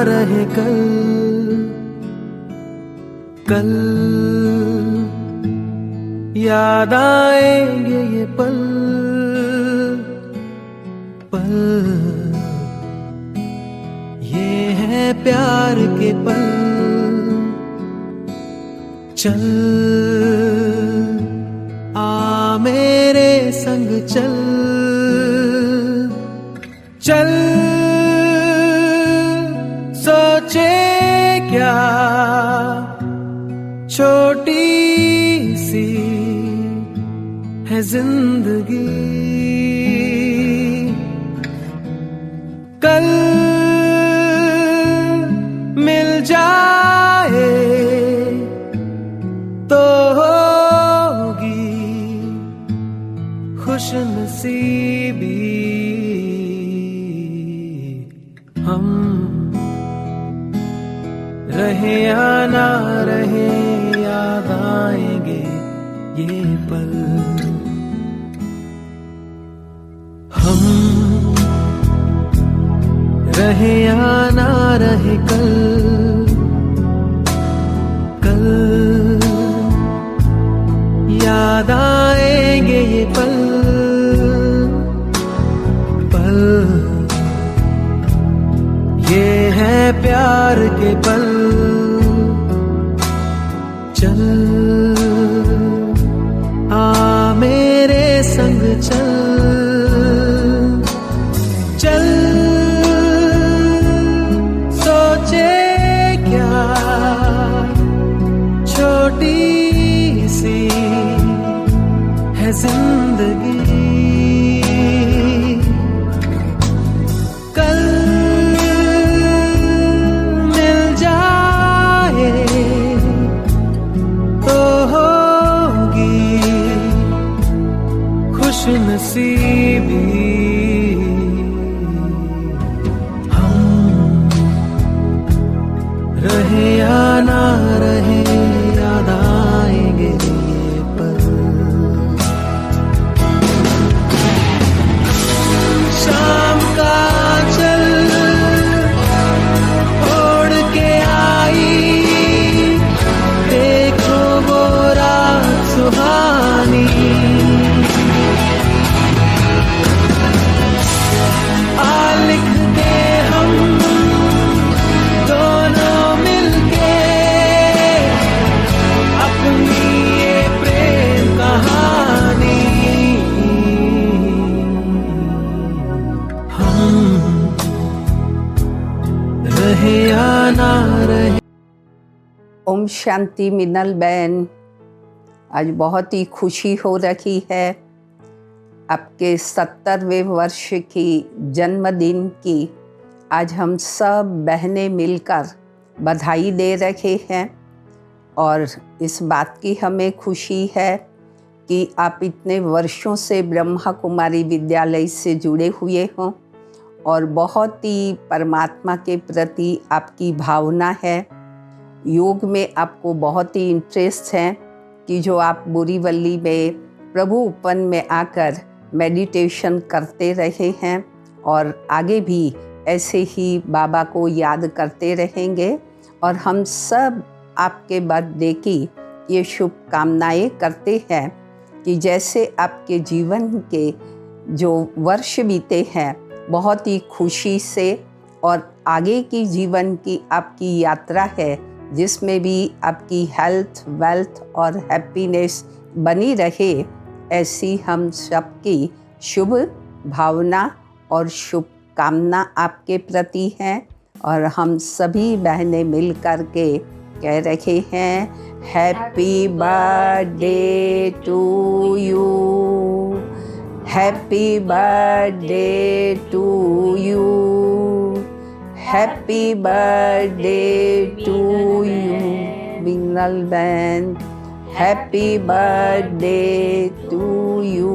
रहे कल, कल याद आएंगे ये पल, पल ये है प्यार के पल। चल आ मेरे संग चल, चल सोचे क्या छोटी सी है जिंदगी, कल मिल जाए तो होगी खुशनसीबी। हम रहे या ना रहे याद आएंगे ये पल, हम रहे या ना रहे कल, कल याद आएंगे ये पल, पल ये है प्यार के पल। चल आ मेरे संग चल, चल सोचे क्या छोटी सी है जिंदगी, कल मिल जाए तो होगी खुशनसीबी। हम रहे या ना रहे याद आएंगे ये पल। शाम का चल ओढ़ के आई, देखो वो रात सुहानी, आ लिख दे हम दोनों मिलके अपनी ये प्रेम कहानी। हम रहे या ना रहे। ओम शांति। मिनल बहन, आज बहुत ही खुशी हो रही है आपके 70वें वर्ष की जन्मदिन की। आज हम सब बहनें मिलकर बधाई दे रहे हैं और इस बात की हमें खुशी है कि आप इतने वर्षों से ब्रह्मा कुमारी विद्यालय से जुड़े हुए हों और बहुत ही परमात्मा के प्रति आपकी भावना है। योग में आपको बहुत ही इंटरेस्ट है कि जो आप बोरीवली में प्रभु उपवन में आकर मेडिटेशन करते रहे हैं और आगे भी ऐसे ही बाबा को याद करते रहेंगे। और हम सब आपके बर्थडे की ये शुभकामनाएं करते हैं कि जैसे आपके जीवन के जो वर्ष बीते हैं बहुत ही खुशी से, और आगे की जीवन की आपकी यात्रा है जिसमें भी आपकी हेल्थ, वेल्थ और हैप्पीनेस बनी रहे, ऐसी हम सबकी शुभ भावना और शुभकामना आपके प्रति है। और हम सभी बहनें मिल कर के कह रहे हैं happy birthday to you, happy birthday to you, happy birthday to you Minal बहन, happy birthday to you.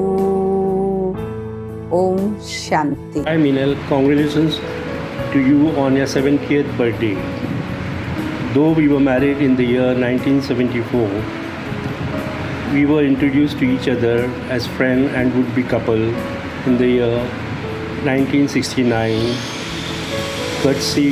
Om Shanti. Hi Minal, congratulations to you on your 70th birthday. Though we were married in the year 1974, we were introduced to each other as friend and would-be couple in the year 1969, courtesy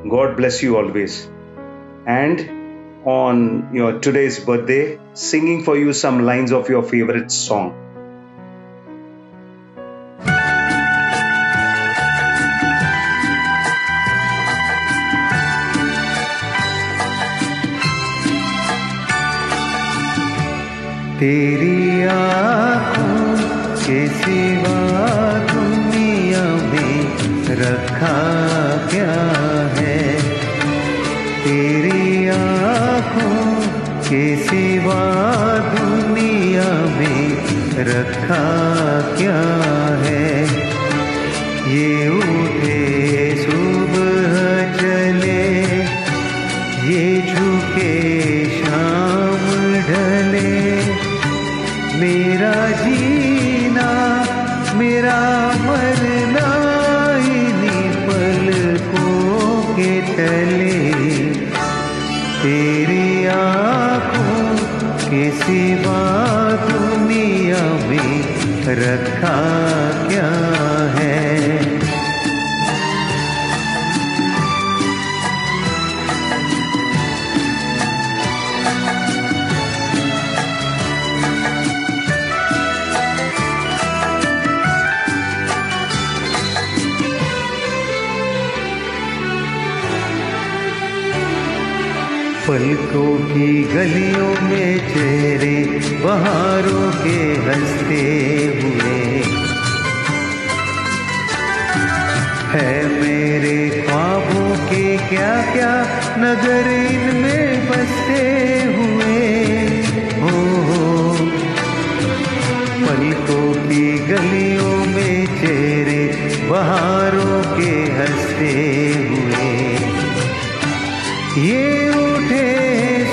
God bless you always. And on your today's birthday, singing for you some lines of your favorite song. तेरी आँखों के सिवा दुनिया में रखा क्या है, तेरी आँखों के सिवा दुनिया में रखा क्या है। ये उठे सुबह चले, ये झुके शाम ढले, मेरा जीना मेरा मरना इन्हीं पलकों के तले, तेरी आँखों के सिवा दुनिया में रखा क्या है। पलकों की गलियों में चेहरे बहारों के हंसते हुए, है मेरे ख्वाबों के क्या क्या नगर इनमें बसते हुए। हो पलकों की गलियों में चेहरे बहारों के हंसते हुए, ये उठे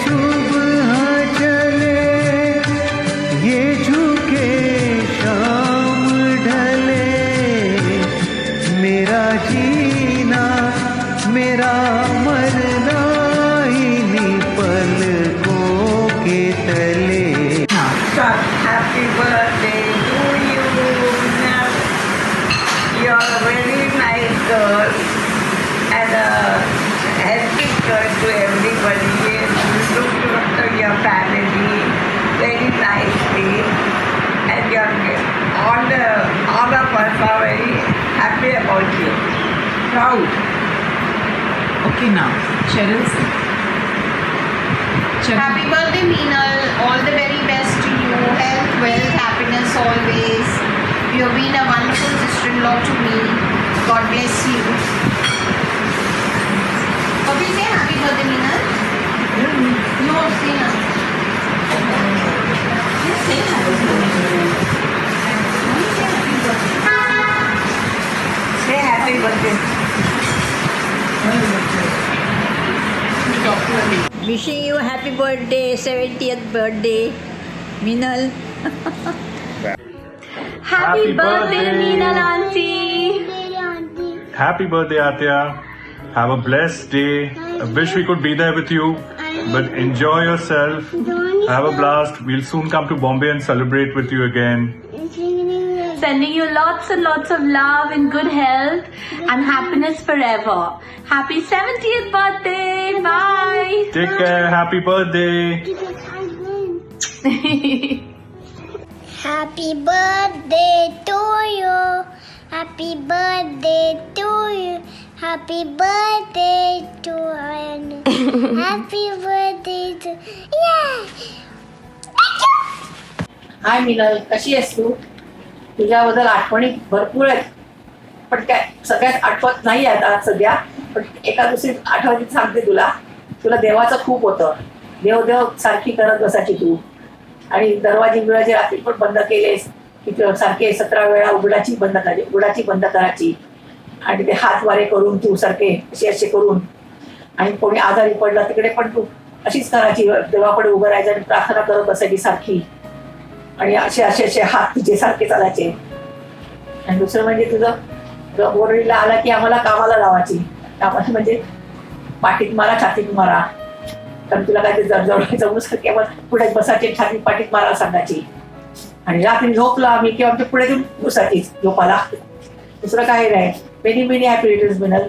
सुबह चले, ये झुके शाम ढले, मेरा जीना मेरा मरना इन्हीं पलकों के तले। Happy birthday to you. You're a very nice girl and a helping girl to everybody. You look after your family very nicely, and all of us are very happy about you. Proud. Okay, now Cheryl. Happy birthday, Meenal. All the very best to you. Health, wealth, happiness always. You have been a wonderful sister-in-law to me. God bless you. What will you say? Happy birthday, Meenal? No, say now. Just say happy birthday. Say happy birthday. Wishing you happy birthday, 70th birthday, Meenal. Happy birthday, Meenal auntie. Happy birthday, Atya. Have a blessed day. I wish we could be there with you, but enjoy yourself. Have a blast. We'll soon come to Bombay and celebrate with you again. Sending you lots and lots of love and good health and happiness forever. Happy 70th birthday. Bye. Take care. Happy birthday. Happy birthday to you. Happy birthday to you. Happy birthday to Anu. Happy birthday to हाय मिनल, कशी आहेस तू? तुझ्याबद्दल आठवणी भरपूर आहेत, पण काय सगळ्यात आठवत नाही आहेत आज सध्या, पण एका दुसरी आठवणीत सांगते तुला. तुला देवाचं खूप होतं. देव देव सारखी करत बसायची तू, आणि दरवाजे बिळाचे रात्री पण बंद केलेस की सारखे 17 वेळा उघडाची बंद करायची, आणि ते हात वारे करून तू सारखे असे करून, आणि कोणी आजारी पडला तिकडे पण तू अशीच करायची, देवाकडे उभं राहायचं आणि प्रार्थना करत बसायची सारखी, आणि असे हात तुझे सारखे चालायचे. आणि दुसरं म्हणजे तुझं बोरडीला आला की आम्हाला कामाला लावायची. कामाला म्हणजे पाठीत मारा, छातीत मारा, कारण तुला काय ते जवळ सारखे पुढे बसायचे, छातीत पाठीत मारा सांगायची. आणि रात्री झोपला आम्ही किंवा आमच्या पुढे घेऊन बसायची झोपाला. दुसरं काही नाही. Many many happy returns Minal.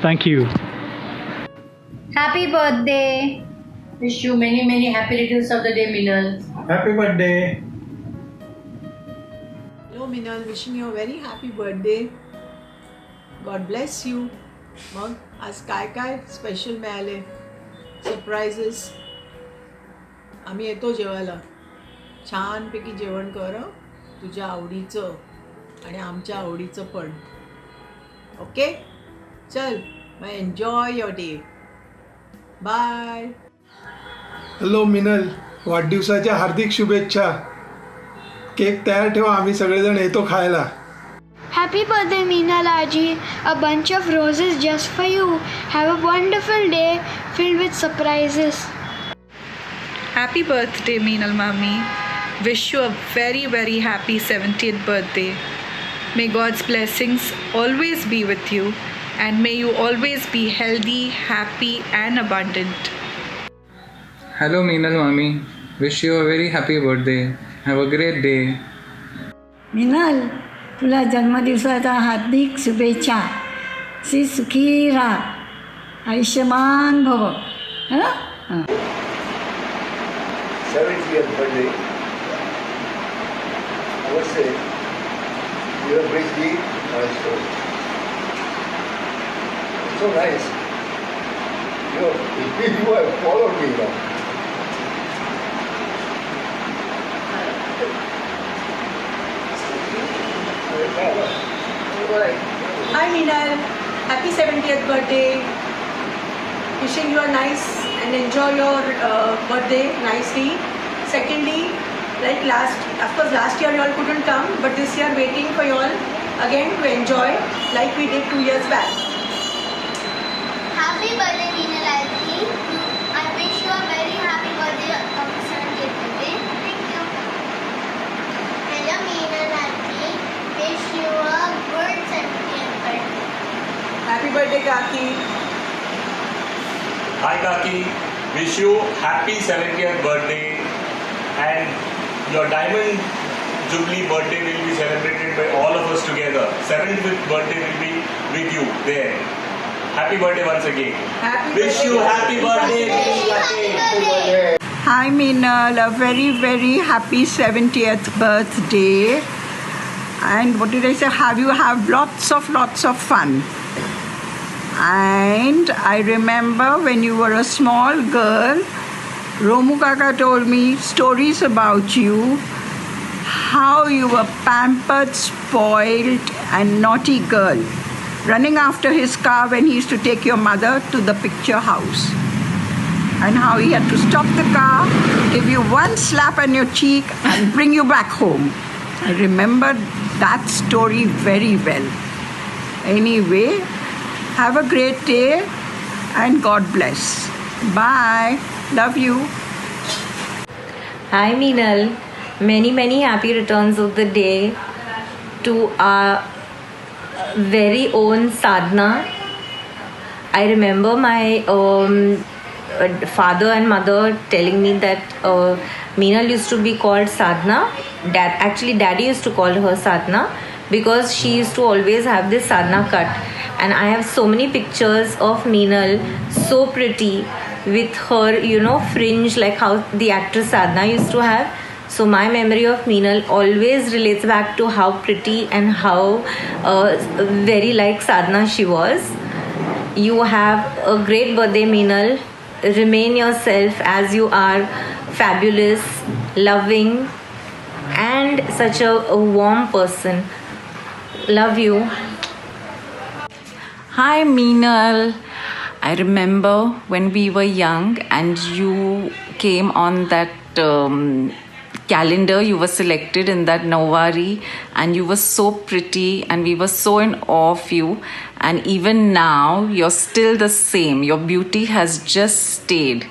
Thank you. Happy birthday. Wish you many, many happy returns of the day, Minal. Happy birthday. Hello Minal, wishing you a very happy birthday. God bless you. मग आज काय काय special मिळाले surprises. आम्ही येतो जेवायला. छानपैकी जेवण कर हं. तुझ्या आवडीचं आणि आमच्या आवडीचं पण. ओके चल मग enjoy your day. Bye. Hello Minal, वाढदिवसाच्या हार्दिक शुभेच्छा. केक तयार ठेवा, आम्ही सगळेजण येतो खायला. Happy birthday, Meenal Aji. A bunch of roses just for you. Have a wonderful day filled with surprises. Happy birthday, Meenal Mami. Wish you a very, very happy 70th birthday. May God's blessings always be with you, and may you always be healthy, happy, and abundant. Hello, Meenal Mami. Wish you a very happy birthday. Have a great day. मिनल, तुला जन्मदिवसाच्या हार्दिक शुभेच्छा. श्री सुखी राहा, आयुष्यमान भव. हां 70th birthday. I would say you have reached the milestone. It's so nice. You have followed me now. Hi Meenal, happy 70th birthday. Wishing you a nice and enjoy your birthday nicely. Secondly, like last year you all couldn't come, but this year waiting for you all again to enjoy like we did 2 years back. Happy birthday, Meenal Aji. I wish you a very happy birthday on the 70th birthday. Thank you. Hello, Meenal Aji. Wish you a good 70th birthday. Happy birthday, Kaki. Hi Kaki, wish you happy 70th birthday, and your diamond jubilee birthday will be celebrated by all of us together. 75th birthday will be with you there. Happy birthday once again. Wish you happy birthday. Hi Meenal, a very, very happy 70th birthday. And what did I say? Have lots of fun. And I remember when you were a small girl, Romu Kaka told me stories about you, how you were pampered, spoiled and naughty girl, running after his car when he used to take your mother to the picture house, and how he had to stop the car, give you one slap on your cheek and bring you back home. I remember that story very well. Anyway, have a great day and God bless. Bye. Love you. Hi Meenal, many happy returns of the day to our very own Sadhna. I remember my father and mother telling me that Meenal used to be called Sadhna. Daddy used to call her Sadhna because she used to always have this Sadhna cut. And I have so many pictures of Meenal, so pretty, with her, fringe like how the actress Sadhna used to have. So my memory of Meenal always relates back to how pretty and how very like Sadhna she was. You have a great birthday, Meenal. Remain yourself as you are, fabulous, loving, and such a warm person. Love you. Hi Meenal, I remember when we were young and you came on that calendar, you were selected in that Nawari, and you were so pretty and we were so in awe of you. And even now you're still the same. Your beauty has just stayed.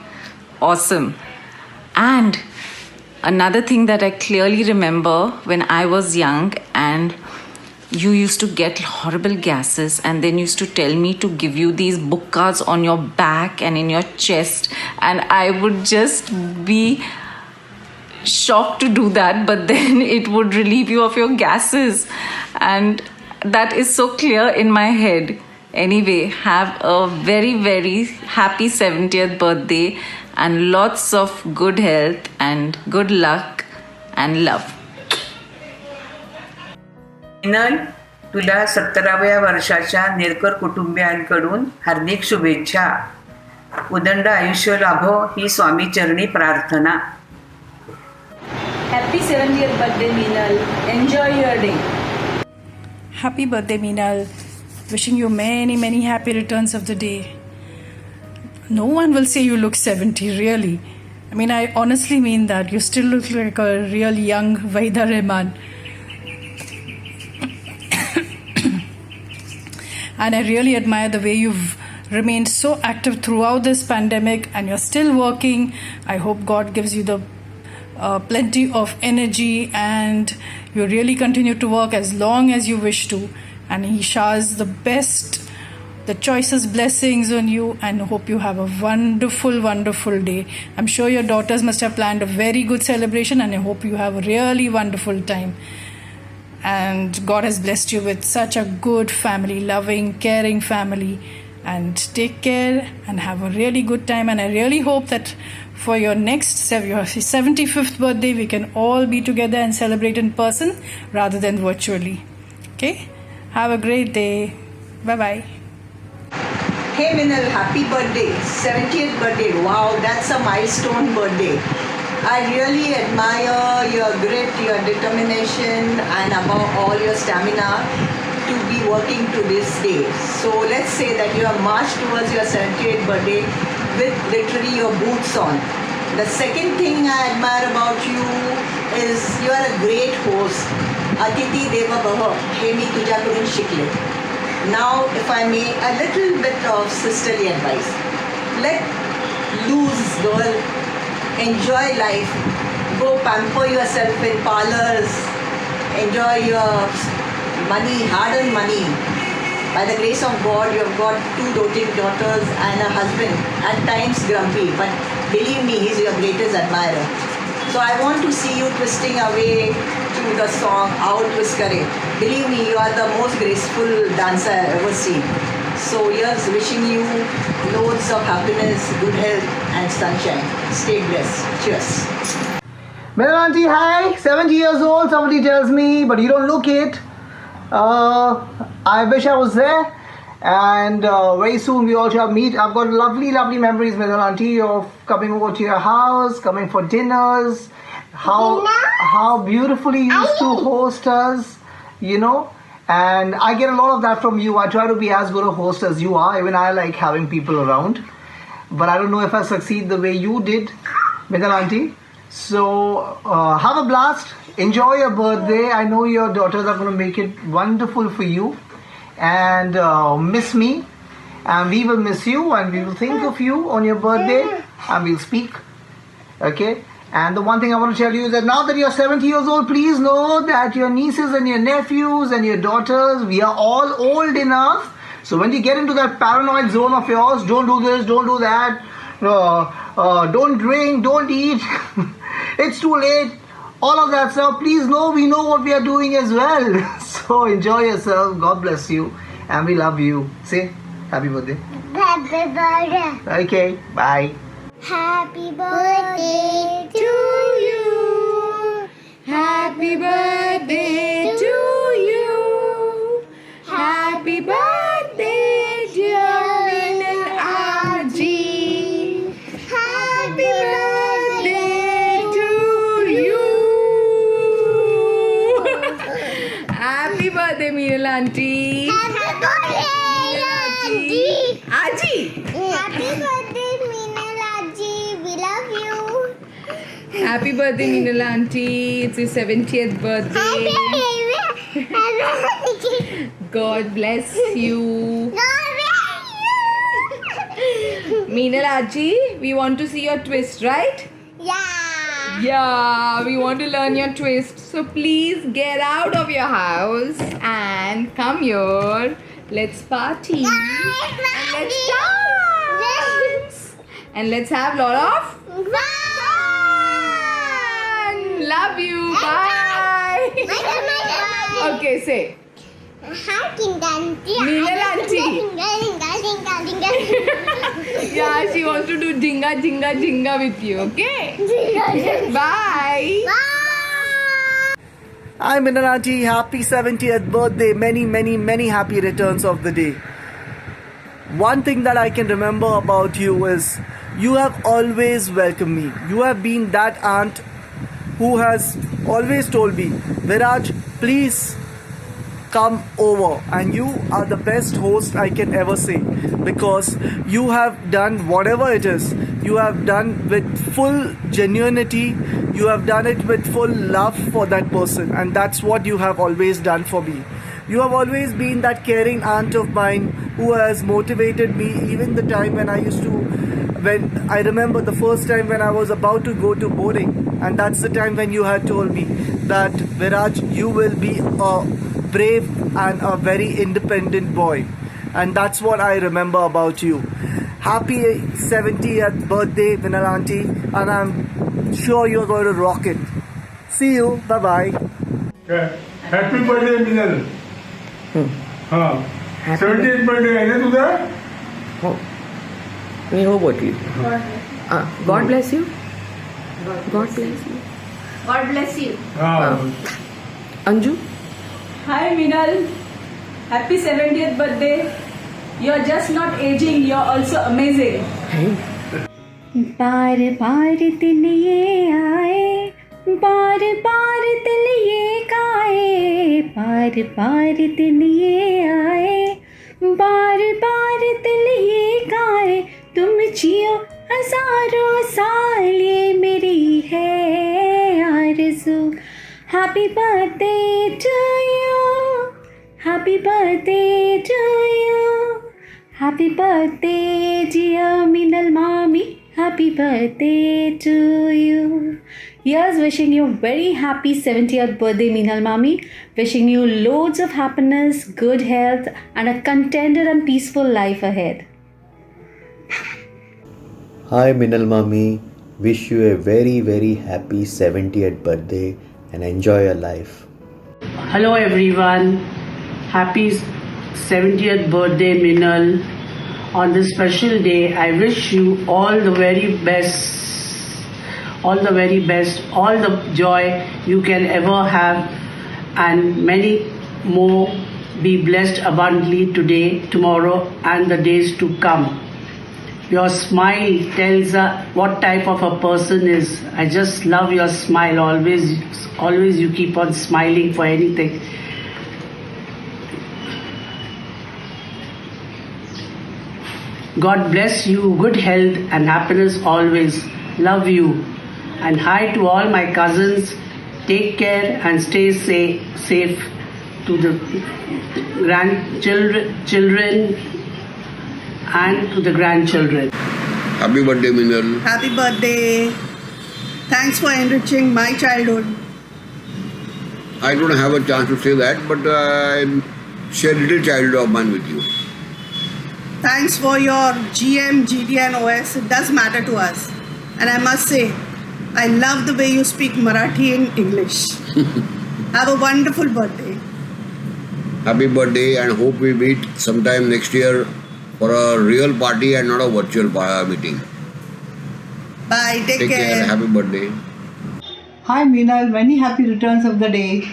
Awesome. And another thing that I clearly remember, when I was young and you used to get horrible gases, and then used to tell me to give you these book cards on your back and in your chest, and I would just be shocked to do that, but then it would relieve you of your gases, and that is so clear in my head. Anyway, have a very, very happy 70th birthday and lots of good health and good luck and love. मिनल, तुला 17व्या वर्षाच्या नेरकर कुटुंबियांकडून हार्दिक शुभेच्छा. उदंड आयुष्य लाभो ही स्वामी चरणी प्रार्थना. Happy 70th birthday, Meenal. Enjoy your day. Happy birthday, Meenal. Wishing you many, many happy returns of the day. No one will say you look 70, really. I mean, I honestly mean that. You still look like a real young Vaida Rahman. And I really admire the way you've remained so active throughout this pandemic and you're still working. I hope God gives you the plenty of energy and you really continue to work as long as you wish to. And He showers the best, the choicest blessings on you, and hope you have a wonderful, wonderful day. I'm sure your daughters must have planned a very good celebration, and I hope you have a really wonderful time. And God has blessed you with such a good family, loving, caring family. And take care and have a really good time. And I really hope that for your next, your 75th birthday, we can all be together and celebrate in person rather than virtually. Okay? Have a great day. Bye-bye. Hey Meenal, happy birthday. 70th birthday. Wow, that's a milestone birthday. I really admire your grit, your determination, and above all your stamina to be working to this day. So let's say that you have marched towards your 78th birthday with literally your boots on. The second thing I admire about you is you are a great host. Aditi Deva Bhava, हे मी तुझ्याकडून शिकले. Now if I may, a little bit of sisterly advice. Let loose, girl. Enjoy life. Go pamper yourself in parlors. Enjoy your money, hard-earned money. By the grace of God, you have got 2 doting daughters and a husband, at times grumpy, but believe me, he's your greatest admirer. So I want to see you twisting away to the song Aao Twist Kare. Believe me, you are the most graceful dancer I've ever seen. So here's wishing you loads of happiness, good health and sunshine. Stay blessed. Cheers. Well, auntie, hi. 70 years old, somebody tells me, but you don't look it. I wish I was there. And very soon we all shall meet. I've got lovely, lovely memories, Madam Auntie, of coming over to your house, coming for dinners. How beautifully you used to host us, you know. And I get a lot of that from you. I try to be as good a host as you are. Even I like having people around. But I don't know if I succeed the way you did, Madam Auntie. So have a blast. Enjoy your birthday. I know your daughters are going to make it wonderful for you. And miss me. And we will miss you. And we will think of you on your birthday. And we'll speak. Okay? And the one thing I want to tell you is that now that you're 70 years old, please know that your nieces and your nephews and your daughters, we are all old enough. So when you get into that paranoid zone of yours, don't do this, don't do that, don't drink, don't eat, it's too late, all of that stuff, please know we know what we are doing as well. So enjoy yourself, God bless you, and we love you. Say happy birthday. Happy birthday. Okay, bye. Happy birthday to you. Happy birthday to you. Happy birthday, dear Meenal Auntie. Happy birthday to you. Happy birthday, Meenal Auntie. Happy birthday, Auntie. Auntie. Happy birthday, Meenal Auntie. We love you. Happy birthday, Meenal Auntie. It's your 70th birthday. God bless you. Meenal Auntie, we want to see your twist, right? Yeah. Yeah, we want to learn your twist. So please get out of your house and come here. Let's party. And let's dance. And let's have a lot of fun. Love you. Bye. Okay, say. Hi, King Auntie. Meenal Auntie. Yeah, she wants to do jinga jinga jinga with you. Okay. Bye. Hi Minal Auntie, happy 70th birthday. Many happy returns of the day. One thing that I can remember about you is you have always welcomed me. You have been that aunt who has always told me, Viraj, please come over, and you are the best host I can ever say, because you have done whatever it is, you have done with full genuinity, you have done it with full love for that person, and that's what you have always done for me. You have always been that caring aunt of mine who has motivated me even the time when I remember the first time when I was about to go to boarding, and that's the time when you had told me that Viraj, you will be a brave and a very independent boy, and that's what I remember about you. Happy 70th birthday, Minal Auntie, and I'm sure you're going to rock it. See you, bye bye. Happy birthday मिनल. हां 70th birthday आहे ना तुझा? हो, मी हो बोलली. God bless you. God bless you. God bless you. Anju. Hi Minal. Happy 70th birthday. You're just not aging, you're also amazing. बार बार दिन ये आए, बार बार दिन ये गाए, बार बार दिन ये आए, बार बार दिन ये गाए, तुम जियो हजारों साल, ये मेरी है आरज़ू. Happy birthday to you, happy birthday to you, happy birthday dear Minal Mami, happy birthday to you. Here's wishing you very happy 70th birthday Minal Mami, wishing you loads of happiness, good health and a contented and peaceful life ahead. Hi Minal Mami, wish you a very happy 70th birthday and enjoy your life. Hello everyone, happy 70th birthday Minal. On this special day, I wish you all the very best, all the joy you can ever have, and many more. Be blessed abundantly today, tomorrow and the days to come. Your smile tells what type of a person is. I just love your smile. Always you keep on smiling for anything. God bless you, good health and happiness always. Love you. And hi to all my cousins. Take care and stay safe. To the children and to the grandchildren. Happy birthday, Minal. Happy birthday. Thanks for enriching my childhood. I don't have a chance to say that, but I share little childhood of mine with you. Thanks for your GM, GD and OS. It does matter to us. And I must say, I love the way you speak Marathi and English. Have a wonderful birthday. Happy birthday, and hope we meet sometime next year for a real party and not a virtual meeting. Bye. Take care. Happy birthday. Hi Minal, many happy returns of the day.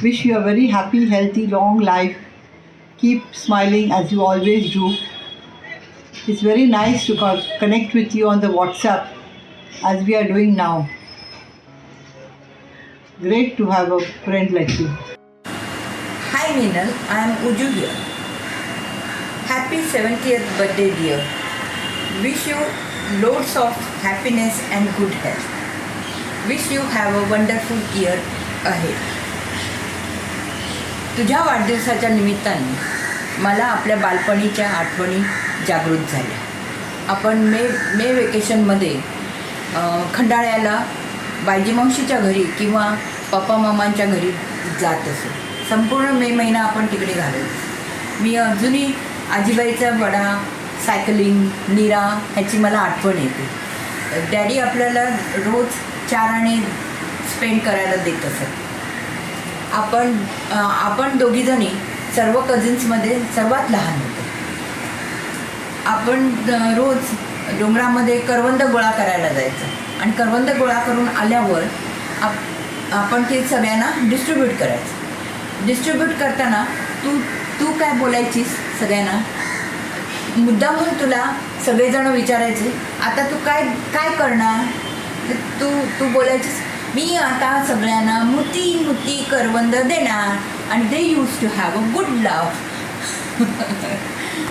Wish you a very happy, healthy, long life. Keep smiling as you always do. It's very nice to connect with you on the WhatsApp as we are doing now. Great to have a friend like you. Hi Minal, I am Uju here. Happy 70th birthday dear. Wish you loads of happiness and good health. Wish you have a wonderful year ahead. तुझ्या वाढदिवसाच्या निमित्ताने मला आपल्या बालपणीच्या आठवणी जागृत झाल्या. आपण मे वेकेशनमध्ये खंडाळ्याला बायजीमावशीच्या घरी किंवा पप्पा मामांच्या घरी जात असो. संपूर्ण मे महिना आपण तिकडे घालवतो. मी अजूनही आजीबाईचा वडा, सायकलिंग, नीरा ह्याची मला आठवण येते. डॅडी आपल्याला रोज 4 आणे स्पेंड करायला देत असत. आपण दोघीजणी सर्व कझिन्समध्ये सर्वात लहान होतो. आपण रोज डोंगरामध्ये करवंद गोळा करायला जायचं आणि करवंद गोळा करून आल्यावर आपण ते सगळ्यांना डिस्ट्रीब्यूट करायचं. डिस्ट्रीब्यूट करताना तू काय बोलायचीस सगळ्यांना, मुद्दामून तुला सगळेजण विचारायचे आता तू काय करणार, तू बोलायचीस मी आता सगळ्यांना मुती करवंद देणार आणि they use to have a good love.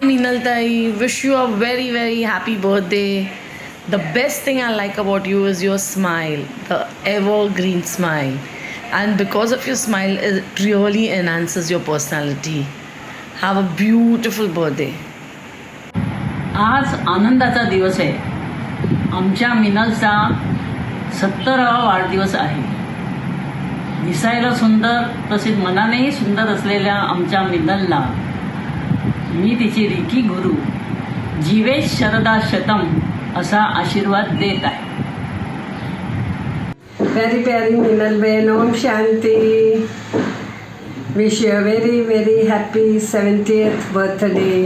Meenal Tai, wish you a very very happy birthday. The best thing I like about you is your smile, the evergreen smile, and because of your smile it really enhances your personality. Have a beautiful birthday. आज आनंदाचा दिवस आहे. आमच्या मिनलचा 70वा वाढदिवस आहे. दिसायला सुंदर तसेच मनानेही सुंदर असलेल्या आमच्या मिनलला मी तिची रिकी गुरु जीवेश शरदा शतम असा आशीर्वाद देत आहे. प्यारी प्यारी मिनल बहन, ओम शांति. Wish you a very very happy 70th birthday.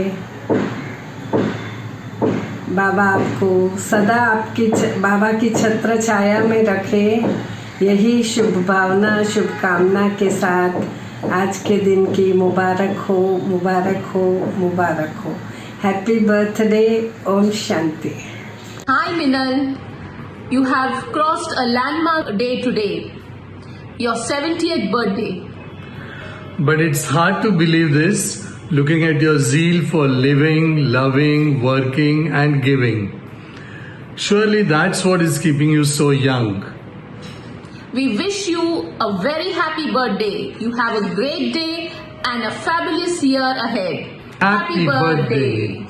बाबा आपको सदा बाबा की छत्र छाया में रखे. यही शुभ भावना शुभकामना के साथ आज के दिन की मुबारक हो, मुबारक हो, मुबारक हो. Happy birthday. Om Shanti. Hi Minal, you have crossed a landmark day today, your 70th birthday. But it's hard to believe this, looking at your zeal for living, loving, working, and giving. Surely that's what is keeping you so young. We wish you a very happy birthday. You have a great day and a fabulous year ahead. Happy birthday.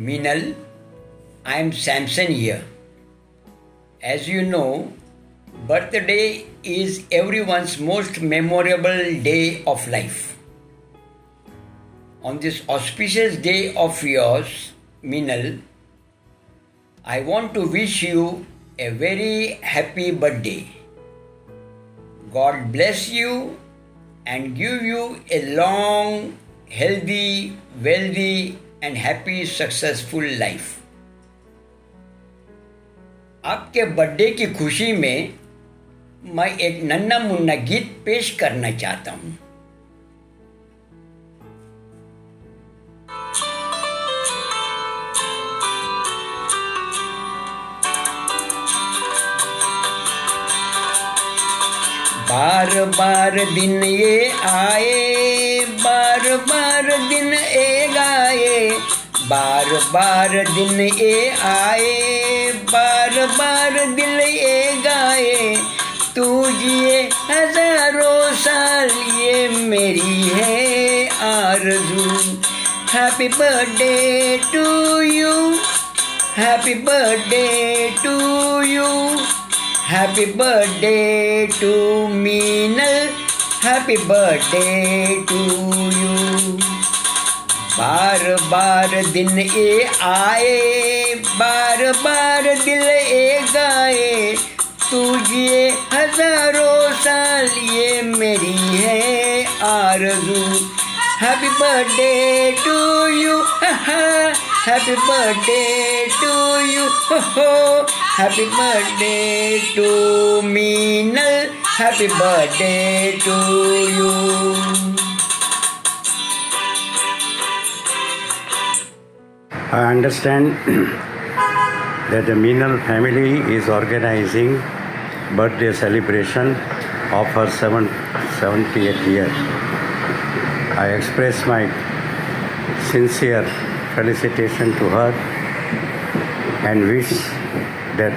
Meenal, I am Samson here. As you know, birthday is everyone's most memorable day of life. On this auspicious day of yours, Meenal, I want to wish you a very happy birthday. God bless you and give you a long, healthy, wealthy and happy, successful life. आपके birthday की खुशी में मैं एक नन्हा मुन्ना गीत पेश करना चाहता हूँ. बार बार दिन ये आए, बार बार दिन ए गाए, बार बार दिन ये आए, बार बार दिल ये गाए. तू जिए हजारों साल ये मेरी है आरज़ू. Happy birthday to you, happy birthday to you, happy birthday to Meenal, happy birthday to you. बार बार दिन ये आए, बार बार दिल ये गाए. तुझे हजारों साल ये मेरी है आरज़ू. Happy birthday to you, happy birthday to you, happy birthday to Meenal, happy birthday to you. I understand that the Meenal family is organizing birthday celebration of her 70th year. I express my sincere felicitation to her and wish that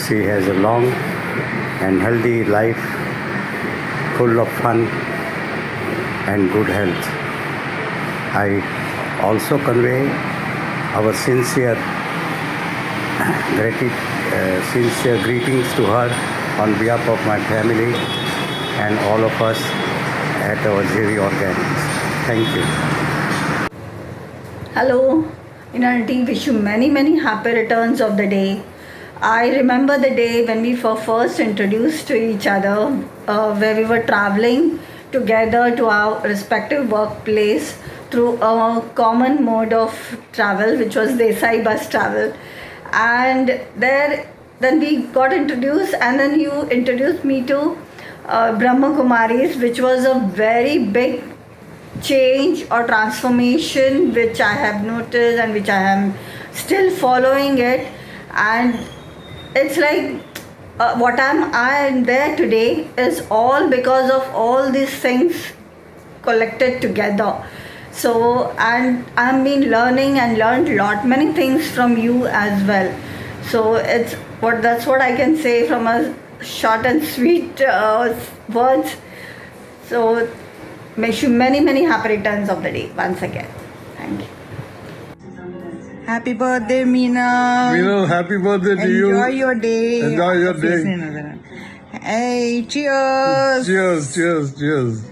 she has a long and healthy life full of fun and good health. I also convey our sincere greetings to her on behalf of my family and all of us at our JV Organics. Thank you. Hello, Meenal team, wish you many happy returns of the day. I remember the day when we were first introduced to each other, where we were traveling together to our respective workplace through a common mode of travel, which was Desai bus travel. And then we got introduced, and then you introduced me to Brahma Kumaris, which was a very big change or transformation which I have noticed and which I am still following it. And it's like I am there today is all because of all these things collected together. So, and I've been learning and learned many things from you as well. So that's what I can say from a short and sweet words. So wish you many happy returns of the day once again. Thank you. Happy birthday, Meena. Meena, happy birthday to you. Enjoy your day. Enjoy your day. Hey, cheers. Cheers.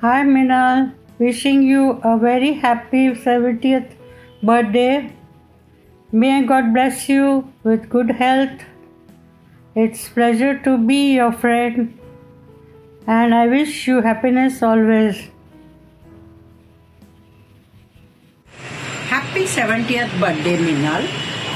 Hi Minal, wishing you a very happy 70th birthday. May God bless you with good health. It's pleasure to be your friend, and I wish you happiness always. Happy 70th birthday, Minal.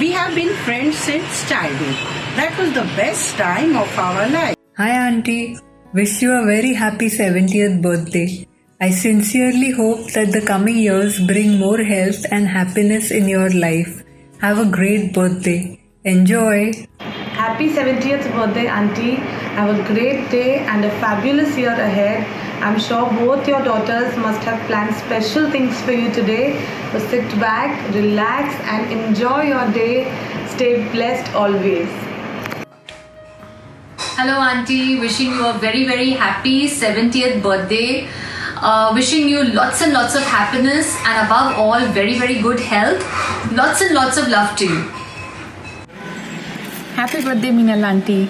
We have been friends since childhood. That was the best time of our life. Hi Auntie, wish you a very happy 70th birthday. I sincerely hope that the coming years bring more health and happiness in your life. Have a great birthday. Enjoy. Happy 70th birthday, Auntie. Have a great day and a fabulous year ahead. I'm sure both your daughters must have planned special things for you today. So sit back, relax and enjoy your day. Stay blessed always. Hello Auntie, wishing you a very happy 70th birthday. Wishing you lots and lots of happiness and above all very good health. Lots and lots of love to you. Happy birthday Minal aunty.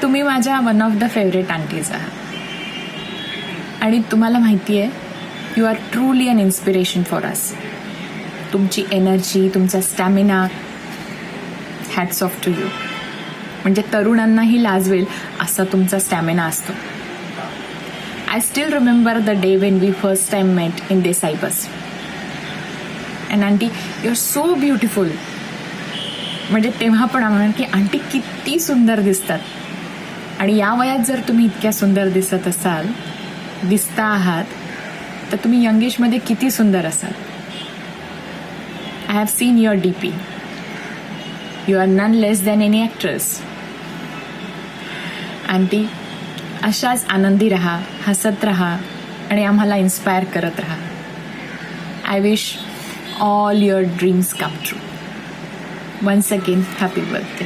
तुम्ही माझ्या one of the favourite aunties आहात आणि तुम्हाला माहिती आहे you are truly an inspiration for us. तुमची energy, तुमचा stamina, hats off to you. म्हणजे तरुणांनाही लाजवेल असा तुमचा स्टॅमिना असतो. I still remember the day when we first time met in Desai bus. And aunty you are so beautiful. म्हणजे तेव्हा पण आम्हाला की आंटी किती सुंदर दिसतात. आणि या वयात जर तुम्ही इतक्या सुंदर दिसता आहात तर तुम्ही यंगेशमध्ये किती सुंदर असाल. I have seen your DP. You are none less than any actress. Aunty अशाच आनंदी राहा, हसत राहा आणि आम्हाला इन्स्पायर करत राहा. I wish all your dreams come true. Once again, happy birthday.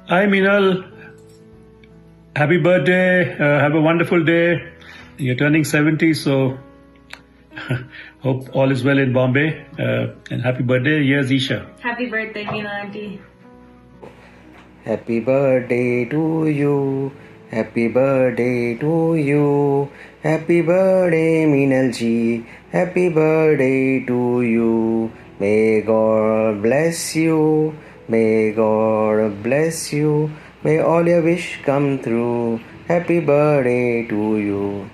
Hi Meenal, happy birthday, have a wonderful day. You're turning 70, so hope all is well in Bombay, and happy birthday. Here's Isha. Happy birthday, Meena auntie. Happy birthday to you. Happy birthday to you. Happy birthday Meenal ji. Happy birthday to you. May God bless you. May God bless you. May all your wish come true. Happy birthday to you.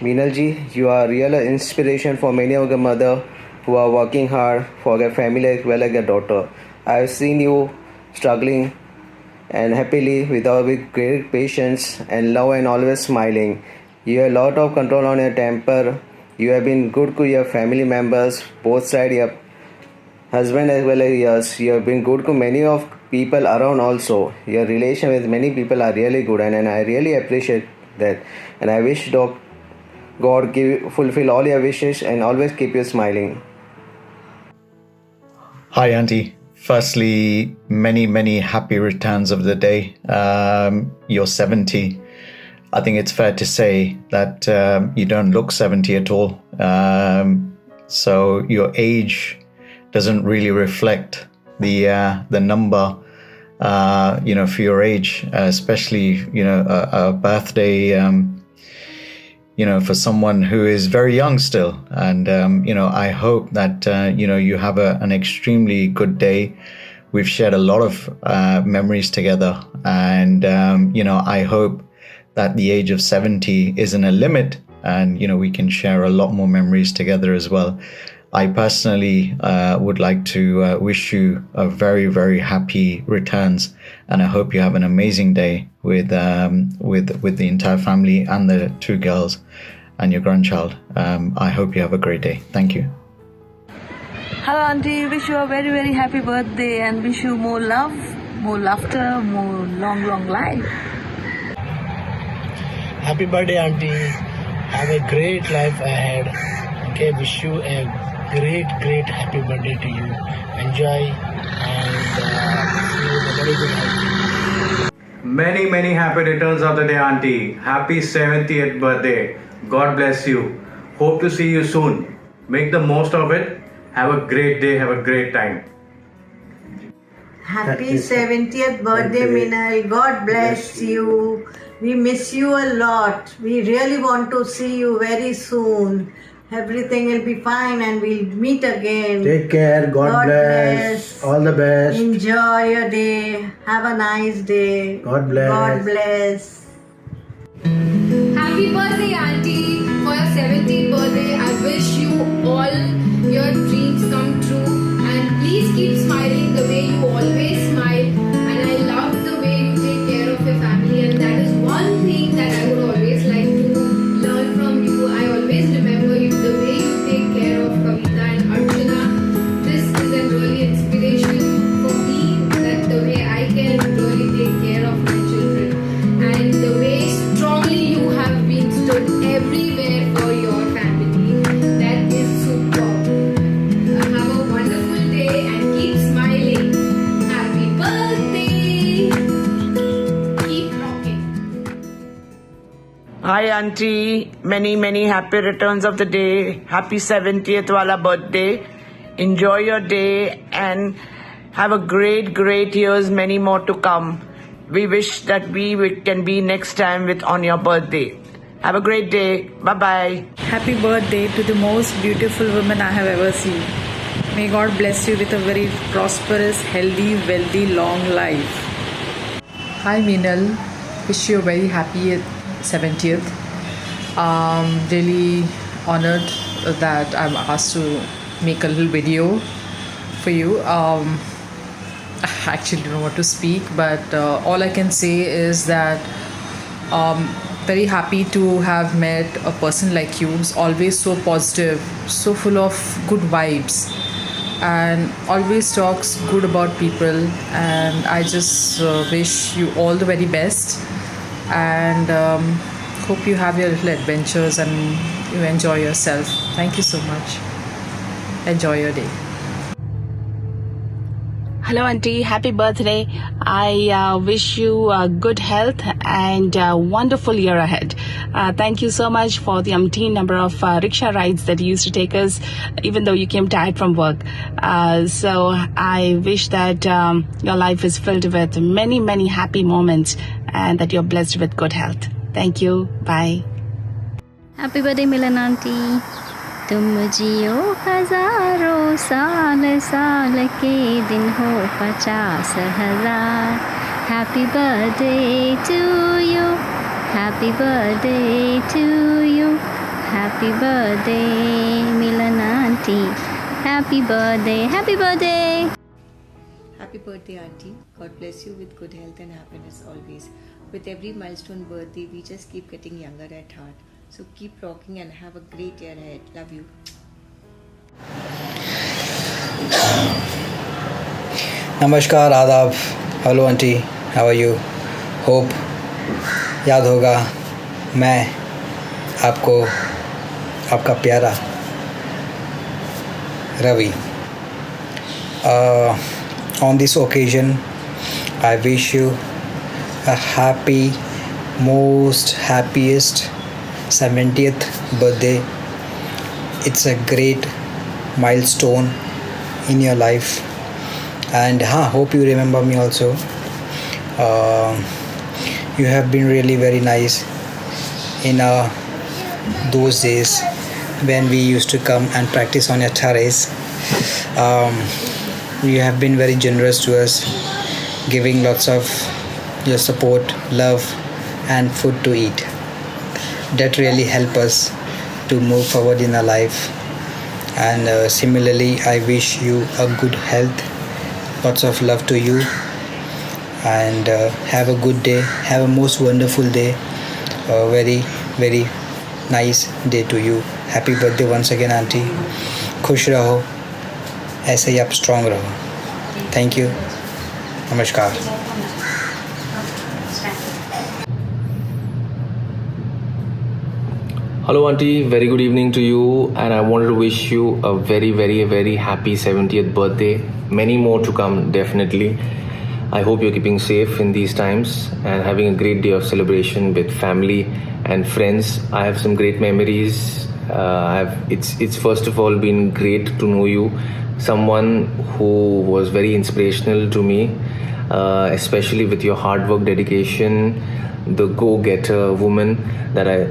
Meenal ji, you are real inspiration for many of the mother who are working hard for their family as well as their daughter. I have seen you struggling and happily with great patience and love and always smiling. You have a lot of control on your temper. You have been good to your family members, both sides, your husband as well as yours. You have been good to many of people around also. Your relation with many people are really good, and I really appreciate that. And I wish God fulfill all your wishes and always keep you smiling. Hi, Auntie. Firstly, many happy returns of the day. You're 70. I think it's fair to say that you don't look 70 at all. So your age doesn't really reflect the number, for your age, especially, a birthday, for someone who is very young still. And, I hope that, you have an extremely good day we've shared a lot of memories together. And, I hope that the age of 70 isn't a limit, and, we can share a lot more memories together as well. I personally would like to wish you a very, very happy returns, and I hope you have an amazing day with the entire family and the 2 girls and your grandchild. I hope you have a great day. Thank you. Hello, Auntie. Wish you a very, very happy birthday and wish you more love, more laughter, more long, long life. Happy birthday, Auntie. Have a great life ahead. Okay, wish you a great happy birthday to you. Enjoy and see you with a very good health. Many happy returns of the day, Auntie. Happy 70th birthday. God bless you. Hope to see you soon. Make the most of it. Have a great day. Have a great time. Happy 70th birthday, Minal. God bless you. We miss you a lot. We really want to see you very soon. Everything will be fine and we'll meet again. Take care. God bless. All the best. Enjoy your day. Have a nice day. God bless. God bless. Happy birthday, Auntie. For your 70th birthday, I wish you all your dreams come true. And please keep smiling the way you always smile. And I love the way you take care of your family. And that is one thing that I would always like to learn from you. I always remember you, the way you take care of Kavita and Archana. This is a really inspiration for me, that the way I can really take care of my children. And the way strongly you have been stood everywhere for your family. That is superb. Have a wonderful day and keep smiling. Happy birthday. Keep rocking. Hi, Auntie. Many happy returns of the day. Happy 70th wala birthday. Enjoy your day and have a great years, many more to come. We wish that we can be next time with on your birthday. Have a great day. Bye-bye. Happy birthday to the most beautiful woman I have ever seen. May God bless you with a very prosperous, healthy, wealthy, long life. Hi Meenal, wish you a very happy 70th. Really honored that I'm asked to make a little video for you. I actually don't know what to speak, but all I can say is that very happy to have met a person like you who's always so positive, so full of good vibes, and always talks good about people. And I just wish you all the very best, and hope you have your little adventures and you enjoy yourself. Thank you so much. Enjoy your day. Hello, Auntie. Happy birthday. I wish you good health and a wonderful year ahead. Thank you so much for the umpteen number of rickshaw rides that you used to take us, even though you came tired from work. So I wish that your life is filled with many happy moments and that you're blessed with good health. Thank you. Bye. Happy birthday, Milan Auntie. तुम जियो हजारों साल साल के दिन हो 50,000. Happy birthday to you. Happy birthday to you. Happy birthday, Milan Auntie. Happy birthday. Happy birthday. Happy birthday, Auntie. God bless you with good health and happiness always. With every milestone birthday, we just keep getting younger at heart. So keep rocking and have a great year ahead. Love you. नमस्कार, आदाब. Hello aunty, how are you? Hope याद होगा मैं आपको आपका प्यारा Ravi. On this occasion, I wish you a happy, most happiest 70th birthday. It's a great milestone in your life, and hope you remember me also. You have been really very nice in those days when we used to come and practice on your terrace. You have been very generous to us, giving lots of your support, love, and food to eat. That really help us to move forward in our life. And similarly, I wish you a good health, lots of love to you, and have a good day. Have a most wonderful day. A very, very nice day to you. Happy birthday once again, auntie. खुश रहो, ऐसे ही आप strong रहो. Thank you. नमस्कार. Hello, Auntie. Very good evening to you, and I wanted to wish you a very, very, very happy 70th birthday. Many more to come, definitely. I hope you're keeping safe in these times and having a great day of celebration with family and friends. I have some great memories. It's first of all been great to know you, someone who was very inspirational to me, especially with your hard work, dedication, the go-getter woman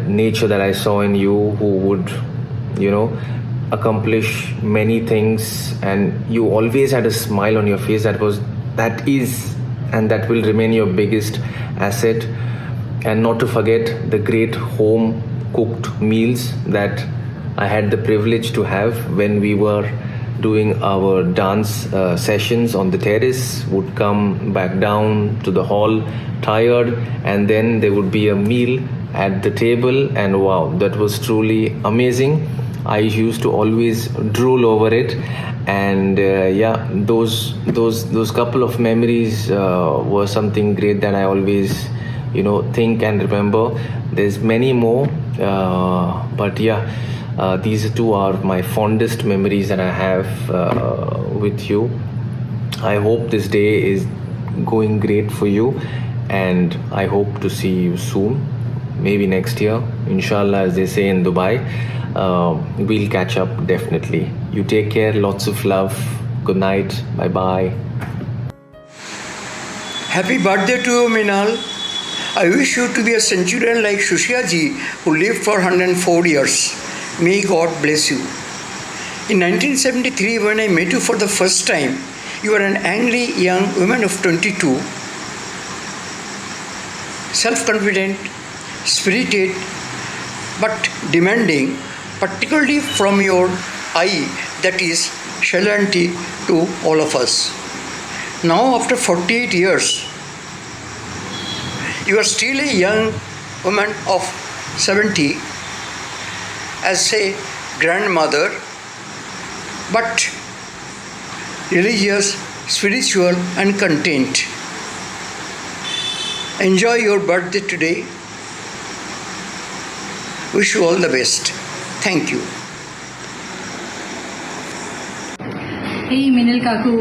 nature that I saw in you, who would, accomplish many things, and you always had a smile on your face. That is and that will remain your biggest asset. And not to forget the great home cooked meals that I had the privilege to have when we were doing our dance sessions on the terrace. Would come back down to the hall tired, and then there would be a meal at the table, and wow, that was truly amazing. I used to always drool over it, and those couple of memories were something great that I always think and remember. There's many more, but these two are my fondest memories that I have with you. I hope this day is going great for you, and I hope to see you soon, maybe next year, inshallah, as they say in Dubai. We'll catch up definitely. You take care, lots of love. Good night, bye bye. Happy birthday to you, Minal. I wish you to be a centurion like Shushya ji, who lived for 104 years. May God bless you. In 1973, when I met you for the first time, you were an angry young woman of 22, self-confident, spirited, but demanding, particularly from your eye that is Shailanti to all of us. Now, after 48 years, you are still a young woman of 70, as a grandmother, but religious, spiritual, and content. Enjoy your birthday today. Wish you all the best. Thank you. Hey Minal Kaku,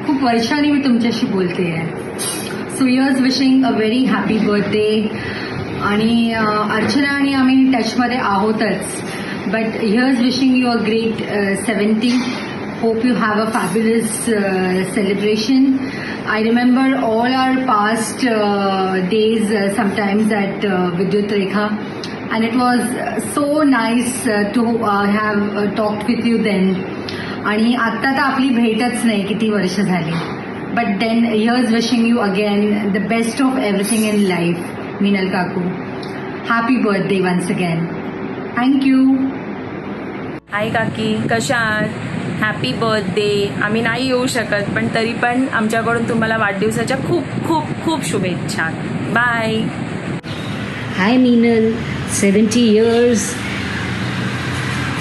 खूप वर्षांनी मी तुमच्याशी बोलते आहे. So here's wishing a very happy birthday. आणि अर्चना आणि आम्ही टचमध्ये आहोतच, but here's wishing you a great 70. Hope you have a fabulous celebration. I remember all our past days sometimes at Vidyut Rekha, and it was so nice to have talked with you then. आणि आत्ता तर आपली भेटच नाही, किती वर्ष झाली. But then here's wishing you again the best of everything in life, Minal Kaku. Happy birthday once again. Thank you. हाय काकी, कशा आहात? Happy birthday. आम्ही नाही येऊ शकत, पण तरी पण आमच्याकडून तुम्हाला वाढदिवसाच्या खूप खूप खूप शुभेच्छा. Bye. Hi Meenal, 70 years.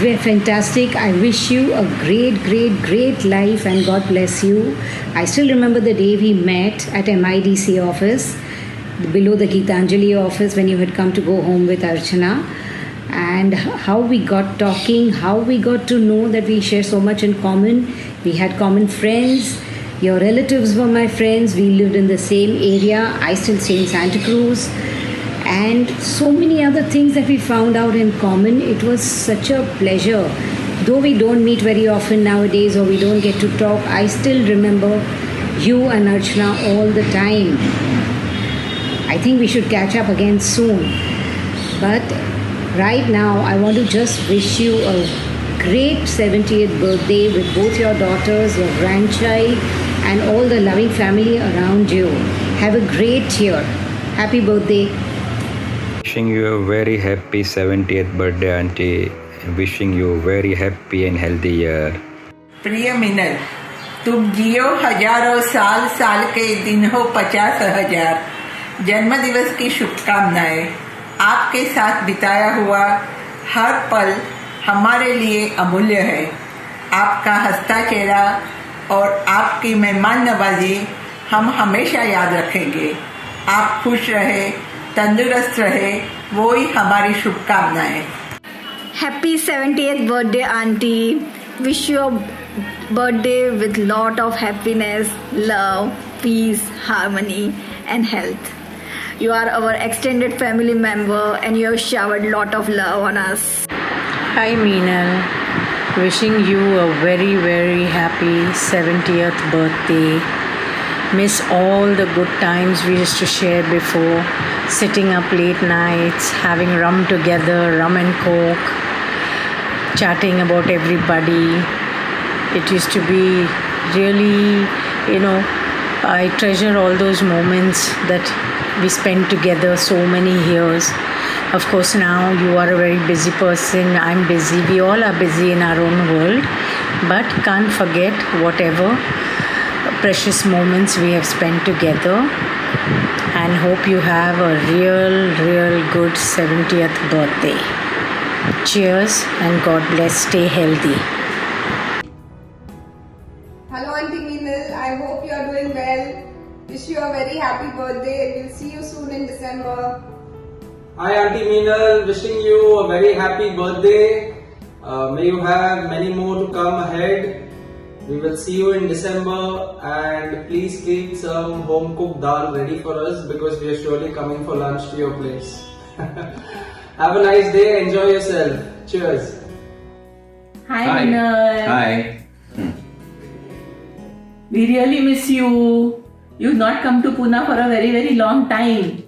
We're fantastic. I wish you a great, great, great life and God bless you. I still remember the day we met at MIDC office, below the Geetanjali office, when you had come to go home with Archana, and how we got talking, how we got to know that we share so much in common. We had common friends. Your relatives were my friends. We lived in the same area. I still stay in Santa Cruz. And so many other things that we found out in common. It was such a pleasure. Though we don't meet very often nowadays, or we don't get to talk, I still remember you and Archana all the time. I think we should catch up again soon. But right now, I want to just wish you a great 70th birthday with both your daughters, your grandchild, and all the loving family around you. Have a great year. Happy birthday. Wishing you a very happy 70th birthday, auntie. Wishing you a very happy and healthy year. प्रिय मिनल, तुम जियो हजारों साल, साल के दिन हो 50,000. जन्मदिवस की शुभकामनाएं. आपके साथ बिताया हुआ हर पल हमारे लिए अमूल्य है. आपका हंसता चेहरा और आपकी मेहमान नवाजी हम हमेशा याद रखेंगे. आप खुश रहे, तंदुरुस्त रहे, वो ही हमारी शुभकामनाएं. Happy 70th birthday, auntie. Wish you a birthday with lot of happiness, love, peace, harmony, and health. You are our extended family member, and you have showered lot of love on us. Hi Meenal, wishing you a very very happy 70th birthday. Miss all the good times we used to share before, sitting up late nights, having rum together, rum and coke, chatting about everybody. It used to be really, I treasure all those moments that we spent together so many years. Of course, now you are a very busy person, I'm busy, we all are busy in our own world, but can't forget whatever precious moments we have spent together, and hope you have a real good 70th birthday. Cheers and God bless. Stay healthy. Hello Auntie Meenal, I hope you are doing well. Wish you a very happy birthday. We'll see you soon in December. Hi Auntie Meenal, wishing you a very happy birthday. May you have many more to come ahead. We will see you in December, and please keep some home cooked dal ready for us because we are surely coming for lunch to your place. Have a nice day, enjoy yourself. Cheers. Hi Meenal. Hi. We really miss you. You've not come to Pune for a very very long time.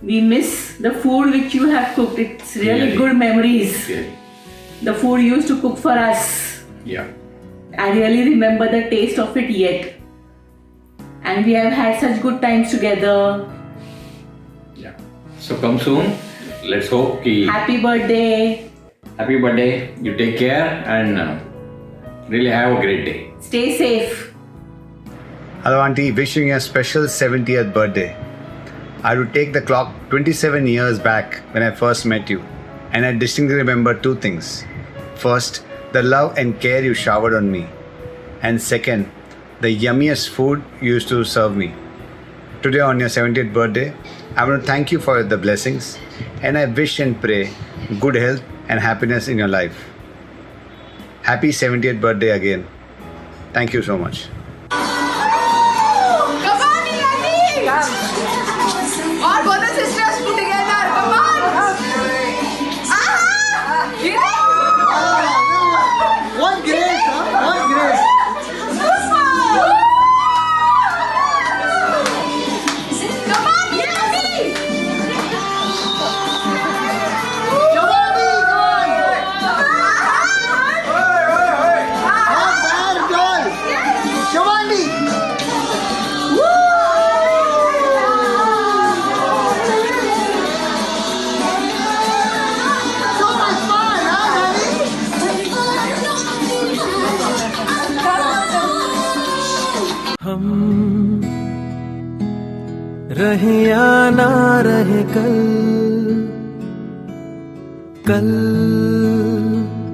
We miss the food which you have cooked. It's really good memories. The food you used to cook for us. Yeah. I really remember the taste of it yet. And we have had such good times together. Yeah. So come soon. Let's hope ki Happy birthday. Happy birthday. You take care and really have a great day. Stay safe. Hello auntie, wishing you a special 70th birthday. I would take the clock 27 years back when I first met you, and I distinctly remember two things. First, the love and care you showered on me, and second, the yummiest food you used to serve me. Today on your 70th birthday, I want to thank you for the blessings, and I wish and pray good health and happiness in your life. Happy 70th birthday again. Thank you so much. All both the sisters put together. Come on. What grace, huh? What grace. Come on, Yeti. हम रहे या ना रहे कल